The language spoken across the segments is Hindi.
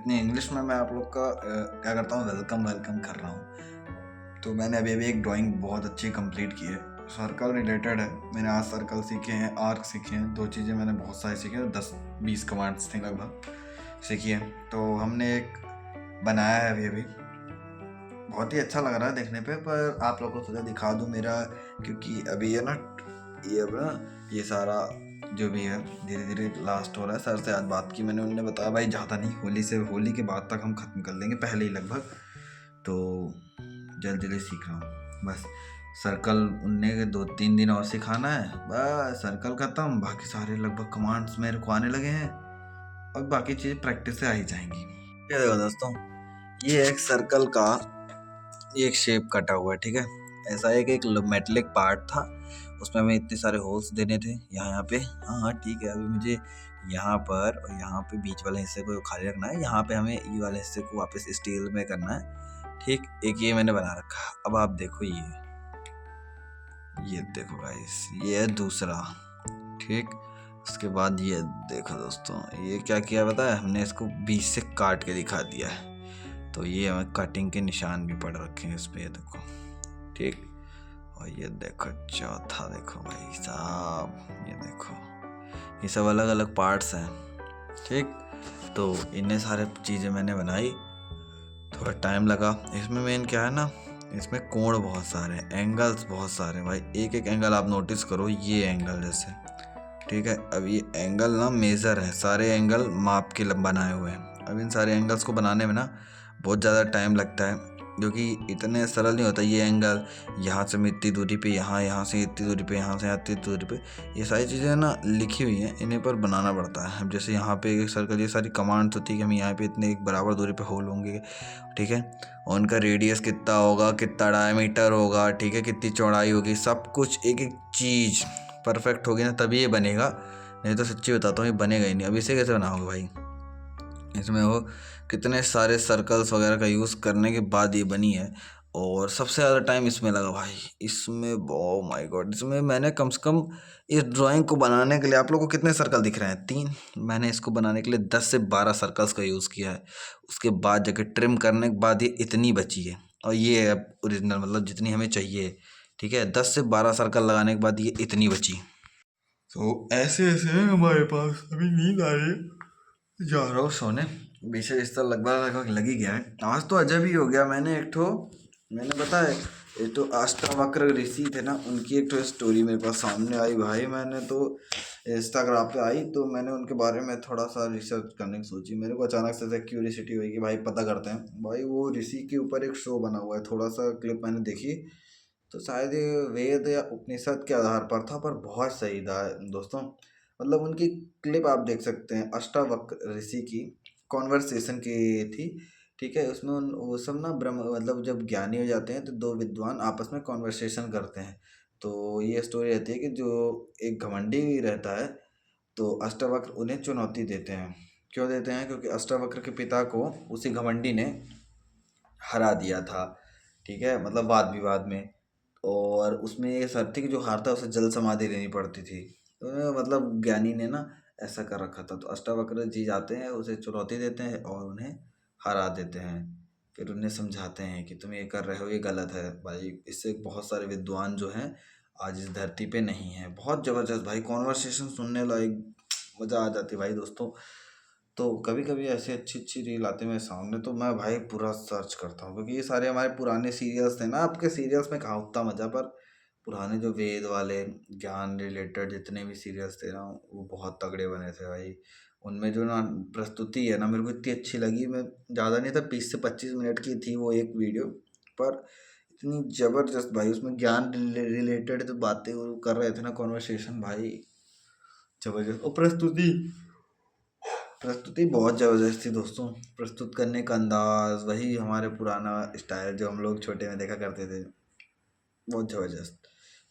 इतनी इंग्लिश में मैं आप लोग का क्या करता हूँ, वेलकम वेलकम कर रहा हूँ। तो मैंने अभी अभी एक ड्राइंग बहुत अच्छी कंप्लीट की है, सर्कल रिलेटेड है। मैंने आज सर्कल सीखे हैं, आर्क सीखे हैं, दो चीज़ें मैंने बहुत सारी सीखी हैं, 10-20 कमांड्स थी लगभग सीखी है। तो हमने एक बनाया है अभी अभी, बहुत ही अच्छा लग रहा है देखने पे। पर आप लोगों को सोचा दिखा दूँ मेरा, क्योंकि अभी है ना ये सारा जो भी है धीरे धीरे लास्ट हो रहा है। सर से आज बात की मैंने, उन्होंने बताया भाई ज़्यादा नहीं, होली के बाद तक हम ख़त्म कर लेंगे, पहले ही लगभग। तो जल्दी जल्दी सीख रहा हूँ बस। सर्कल उनने के 2-3 दिन और सिखाना है, बस सर्कल ख़त्म। बाकी सारे लगभग कमांड्स मेरे को आने लगे हैं और बाकी चीज़ें प्रैक्टिस से आ ही जाएंगी। ये देखो दोस्तों, ये एक सर्कल का एक शेप कटा हुआ है, ठीक है। ऐसा है कि एक मेटलिक पार्ट था, उसमें हमें इतने सारे होल्स देने थे यहाँ पे। हाँ ठीक है, अभी मुझे यहाँ पर और यहाँ पे बीच वाले हिस्से को खाली रखना है। यहाँ पे हमें ये वाले हिस्से को वापस स्टील में करना है, ठीक। एक ये मैंने बना रखा। अब आप देखो, ये देखो गाइस, ये है दूसरा, ठीक। उसके बाद ये देखो दोस्तों, ये क्या किया पता है, हमने इसको बीच से काट के दिखा दिया है। तो ये हमें कटिंग के निशान भी पड़ रखे हैं इस पे, ये देखो, ठीक। और ये देखो चौथा, देखो भाई साहब, ये देखो, ये सब अलग अलग पार्ट्स हैं, ठीक। तो इन्हें सारे चीज़ें मैंने बनाई, थोड़ा टाइम लगा। इसमें मेन क्या है ना, इसमें कोण बहुत सारे हैं, एंगल्स बहुत सारे हैं भाई। एक एक एंगल आप नोटिस करो, ये एंगल जैसे, ठीक है। अब ये एंगल ना मेज़र है, सारे एंगल माप के बनाए हुए हैं। अब इन सारे एंगल्स को बनाने में ना बहुत ज़्यादा टाइम लगता है, क्योंकि इतने सरल नहीं होता। ये एंगल यहाँ से इतनी दूरी पे, यहाँ से इतनी दूरी पे, यहाँ से इतनी दूरी पे, ये सारी चीज़ें ना लिखी हुई हैं, इन्हें पर बनाना पड़ता है। अब जैसे यहाँ पे एक सर्कल, ये सारी कमांड्स होती है कि हम यहाँ पे इतने एक बराबर दूरी पे होल होंगे, ठीक है। और उनका रेडियस कितना होगा, कितना डायमीटर होगा, ठीक है, कितनी चौड़ाई होगी, सब कुछ एक एक चीज़ परफेक्ट होगी ना तभी ये बनेगा, नहीं तो सच्ची बताता हूँ ये बनेगा ही नहीं। अब इसे कैसे बनाओगे भाई, इसमें वो कितने सारे सर्कल्स वगैरह का यूज़ करने के बाद ये बनी है। और सबसे ज़्यादा टाइम इसमें लगा भाई, इसमें ओह माय गॉड, इसमें मैंने कम से कम इस ड्राइंग को बनाने के लिए, आप लोगों को कितने सर्कल दिख रहे हैं, 3, मैंने इसको बनाने के लिए 10 से 12 सर्कल्स का यूज़ किया है। उसके बाद जाके ट्रिम करने के बाद ये इतनी बची है, और ये है ओरिजिनल, मतलब जितनी हमें चाहिए, ठीक है। 10 से 12 सर्कल लगाने के बाद ये इतनी बची। तो ऐसे ऐसे है हमारे पास। अभी नींद आ रही है, जा रहा हूँ सोने। बीच बिस्तर लगभग लगभग लग ही गया है। आज तो अजब ही हो गया, मैंने बताया, ये तो अष्टावक्र ऋषि थे ना, उनकी एक तो स्टोरी मेरे पास सामने आई भाई। मैंने तो इंस्टाग्राम पे आई, तो मैंने उनके बारे में थोड़ा सा रिसर्च करने की सोची। मेरे को अचानक से क्यूरियोसिटी हुई कि भाई पता करते हैं। भाई वो ऋषि के ऊपर एक शो बना हुआ है, थोड़ा सा क्लिप मैंने देखी, तो शायद ये वेद या उपनिषद के आधार पर था, पर बहुत सही था दोस्तों। मतलब उनकी क्लिप आप देख सकते हैं, अष्टावक्र ऋषि की कॉन्वर्सेशन की थी, ठीक है। उसमें वो सब ना ब्रह्म, मतलब जब ज्ञानी हो जाते हैं तो दो विद्वान आपस में कॉन्वर्सेशन करते हैं। तो ये स्टोरी रहती है कि जो एक घमंडी रहता है, तो अष्टावक्र उन्हें चुनौती देते हैं। क्यों देते हैं, क्योंकि अष्टावक्र के पिता को उसी घमंडी ने हरा दिया था, ठीक है, मतलब वाद विवाद में। और उसमें ये शर्त थी कि जो हारता उसे जल समाधि लेनी पड़ती थी। तो मतलब ज्ञानी ने ना ऐसा कर रखा था। तो अष्टावक्र जी जाते हैं, उसे चुनौती देते हैं और उन्हें हरा देते हैं। फिर उन्हें समझाते हैं कि तुम ये कर रहे हो, ये गलत है भाई। इससे बहुत सारे विद्वान जो हैं आज इस धरती पे नहीं है। बहुत ज़बरदस्त भाई, कॉन्वर्सेशन सुनने लायक, मज़ा आ जाती भाई दोस्तों। तो कभी कभी ऐसी अच्छी अच्छी रील आती है मेरे सामने, तो मैं भाई पूरा सर्च करता हूँ, क्योंकि ये सारे हमारे पुराने सीरियल्स थे ना। आपके सीरियल्स में कहाँ उतना मज़ा, पर पुराने जो वेद वाले ज्ञान रिलेटेड जितने भी सीरियल्स थे ना, वो बहुत तगड़े बने थे भाई। उनमें जो ना प्रस्तुति है ना, मेरे को इतनी अच्छी लगी। मैं ज़्यादा नहीं था, 20 से 25 मिनट की थी वो एक वीडियो, पर इतनी ज़बरदस्त भाई। उसमें ज्ञान रिलेटेड जो बातें वो कर रहे थे ना, कॉन्वर्सेशन भाई, जबरदस्त। और प्रस्तुति बहुत ज़बरदस्त थी दोस्तों। प्रस्तुत करने का अंदाज वही हमारे पुराना स्टाइल जो हम लोग छोटे में देखा करते थे, बहुत ज़बरदस्त।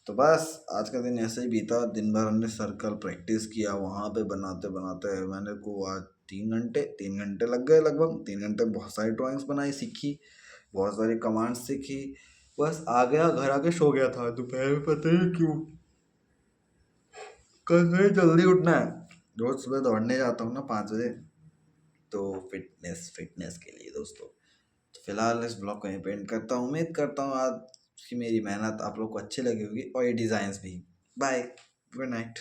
तो बस आज का दिन ऐसे ही बीता। दिन भर हमने सर्कल प्रैक्टिस किया, वहाँ पे बनाते बनाते मैंने को आज 3 घंटे लग गए लगभग। 3 घंटे बहुत सारी ड्राइंग्स बनाई, सीखी, बहुत सारी कमांड्स सीखी। बस आ गया घर, आके सो गया था दोपहर में, पता नहीं क्यों। कल से जल्दी उठना है, रोज़ सुबह दौड़ने जाता हूँ ना 5 बजे, तो फिटनेस फिटनेस के लिए दोस्तों। तो फिलहाल इस ब्लॉग को यहीं पे एंड करता हूँ। उम्मीद करता हूँ आज की मेरी मेहनत आप लोग को अच्छी लगी होगी और ये डिज़ाइंस भी। Bye, good night.